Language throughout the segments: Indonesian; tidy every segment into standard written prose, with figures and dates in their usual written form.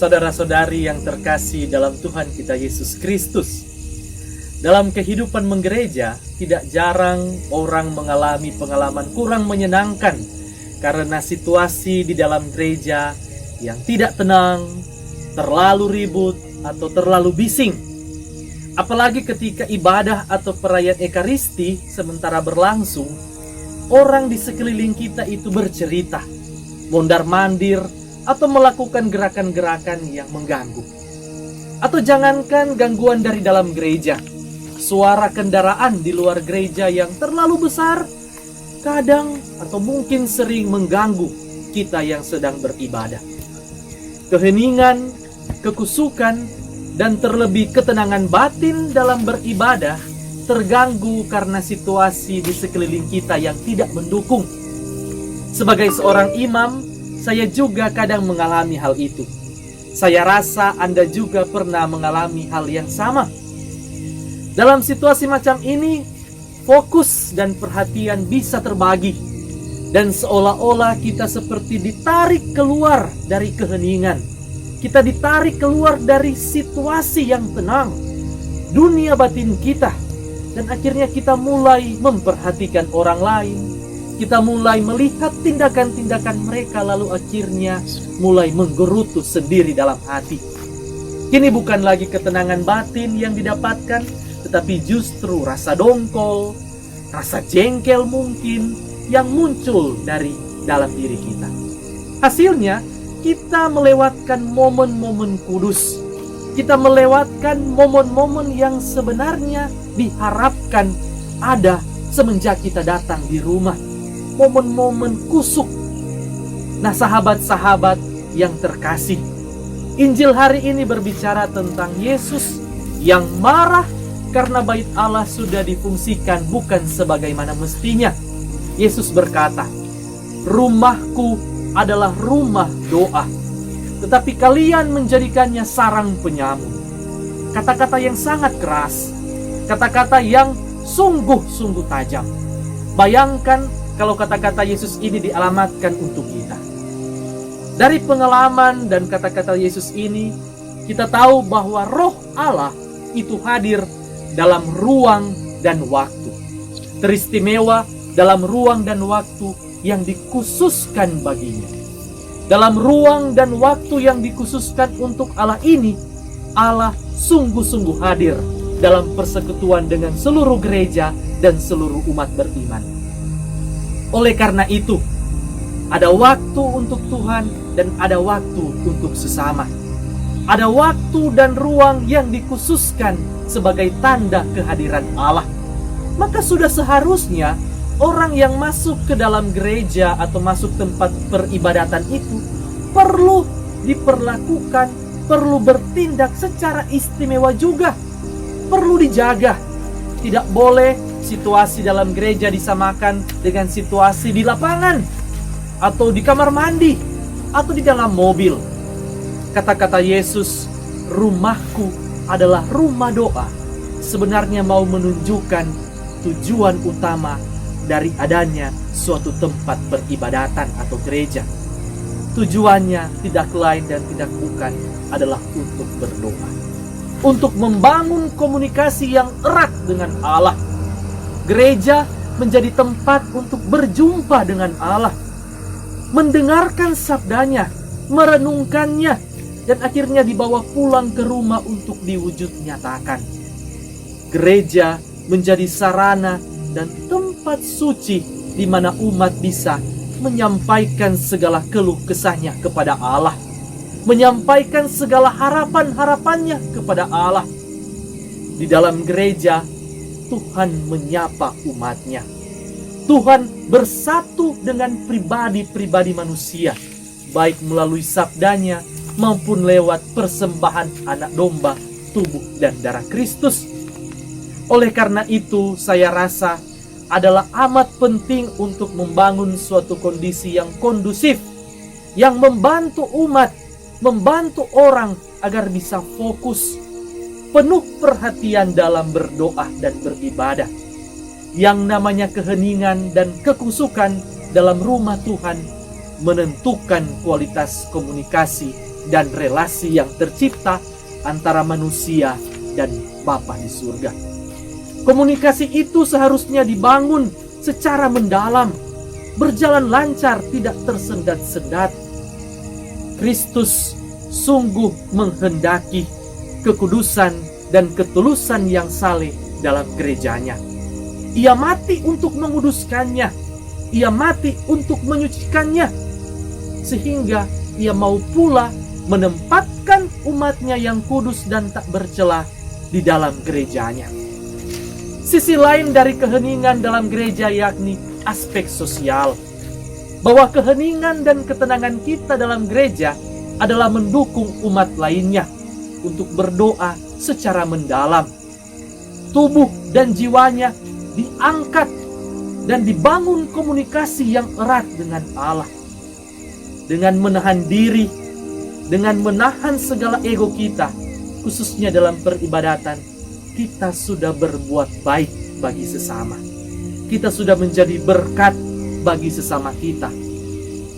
Saudara-saudari yang terkasih dalam Tuhan kita Yesus Kristus, dalam kehidupan menggereja, tidak jarang orang mengalami pengalaman kurang menyenangkan karena situasi di dalam gereja yang tidak tenang, terlalu ribut, atau terlalu bising. Apalagi ketika ibadah atau perayaan Ekaristi sementara berlangsung, orang di sekeliling kita itu bercerita, mondar-mandir, atau melakukan gerakan-gerakan yang mengganggu. Atau jangankan gangguan dari dalam gereja, suara kendaraan di luar gereja yang terlalu besar kadang atau mungkin sering mengganggu kita yang sedang beribadah. Keheningan, kekusukan, dan terlebih ketenangan batin dalam beribadah terganggu karena situasi di sekeliling kita yang tidak mendukung. Sebagai seorang imam, saya juga kadang mengalami hal itu. Saya rasa Anda juga pernah mengalami hal yang sama. Dalam situasi macam ini, fokus dan perhatian bisa terbagi, dan seolah-olah kita seperti ditarik keluar dari keheningan. Kita ditarik keluar dari situasi yang tenang, dunia batin kita, dan akhirnya kita mulai memperhatikan orang lain. Kita mulai melihat tindakan-tindakan mereka, lalu akhirnya mulai menggerutu sendiri dalam hati. Kini bukan lagi ketenangan batin yang didapatkan, tetapi justru rasa dongkol, rasa jengkel mungkin yang muncul dari dalam diri kita. Hasilnya, kita melewatkan momen-momen kudus. Kita melewatkan momen-momen yang sebenarnya diharapkan ada semenjak kita datang di rumah. Momen-momen kusuk. Nah, sahabat-sahabat yang terkasih, Injil hari ini berbicara tentang Yesus yang marah karena bait Allah sudah difungsikan bukan sebagaimana mestinya. Yesus berkata, "Rumahku adalah rumah doa, tetapi kalian menjadikannya sarang penyamun." Kata-kata yang sangat keras, kata-kata yang sungguh-sungguh tajam. Bayangkan kalau kata-kata Yesus ini dialamatkan untuk kita. Dari pengalaman dan kata-kata Yesus ini, kita tahu bahwa Roh Allah itu hadir dalam ruang dan waktu. Teristimewa dalam ruang dan waktu yang dikhususkan baginya. Dalam ruang dan waktu yang dikhususkan untuk Allah ini, Allah sungguh-sungguh hadir dalam persekutuan dengan seluruh gereja dan seluruh umat beriman. Oleh karena itu, ada waktu untuk Tuhan dan ada waktu untuk sesama. Ada waktu dan ruang yang dikhususkan sebagai tanda kehadiran Allah. Maka sudah seharusnya orang yang masuk ke dalam gereja atau masuk tempat peribadatan itu perlu diperlakukan, perlu bertindak secara istimewa juga. Perlu dijaga. Tidak boleh situasi dalam gereja disamakan dengan situasi di lapangan, atau di kamar mandi, atau di dalam mobil. Kata-kata Yesus, "Rumahku adalah rumah doa," sebenarnya mau menunjukkan tujuan utama dari adanya suatu tempat peribadatan atau gereja. Tujuannya tidak lain dan tidak bukan adalah untuk berdoa, untuk membangun komunikasi yang erat dengan Allah. Gereja menjadi tempat untuk berjumpa dengan Allah, mendengarkan sabdanya, merenungkannya, dan akhirnya dibawa pulang ke rumah untuk diwujud nyatakan. Gereja menjadi sarana dan tempat suci di mana umat bisa menyampaikan segala keluh kesahnya kepada Allah, menyampaikan segala harapan-harapannya kepada Allah. Di dalam gereja, Tuhan menyapa umatnya. Tuhan bersatu dengan pribadi-pribadi manusia, baik melalui sabdanya maupun lewat persembahan anak domba, tubuh dan darah Kristus. Oleh karena itu, saya rasa adalah amat penting untuk membangun suatu kondisi yang kondusif, yang membantu umat, membantu orang agar bisa fokus, penuh perhatian dalam berdoa dan beribadah. Yang namanya keheningan dan kekusukan dalam rumah Tuhan menentukan kualitas komunikasi dan relasi yang tercipta antara manusia dan Bapa di surga. Komunikasi itu seharusnya dibangun secara mendalam, berjalan lancar, tidak tersendat-sendat. Kristus sungguh menghendaki kekudusan dan ketulusan yang saleh dalam gerejanya. Ia mati untuk menguduskannya, ia mati untuk menyucikannya, sehingga ia mau pula menempatkan umatnya yang kudus dan tak bercela di dalam gerejanya. Sisi lain dari keheningan dalam gereja yakni aspek sosial, bahwa keheningan dan ketenangan kita dalam gereja adalah mendukung umat lainnya untuk berdoa secara mendalam. Tubuh dan jiwanya diangkat dan dibangun komunikasi yang erat dengan Allah. Dengan menahan diri, dengan menahan segala ego kita, khususnya dalam peribadatan, kita sudah berbuat baik bagi sesama. Kita sudah menjadi berkat bagi sesama kita.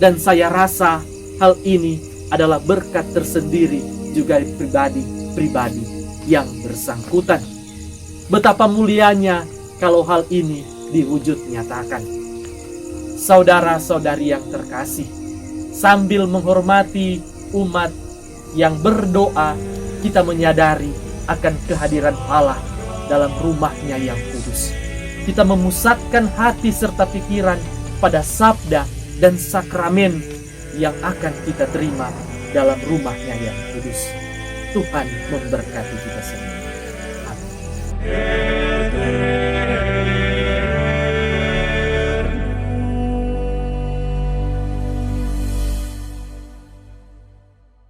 Dan saya rasa hal ini adalah berkat tersendiri juga pribadi-pribadi yang bersangkutan. Betapa mulianya kalau hal ini diwujud nyatakan. Saudara-saudari yang terkasih, sambil menghormati umat yang berdoa, kita menyadari akan kehadiran Allah dalam rumahnya yang kudus. Kita memusatkan hati serta pikiran pada sabda dan sakramen yang akan kita terima dalam rumahnya yang kudus. Tuhan memberkati kita semua. Amin.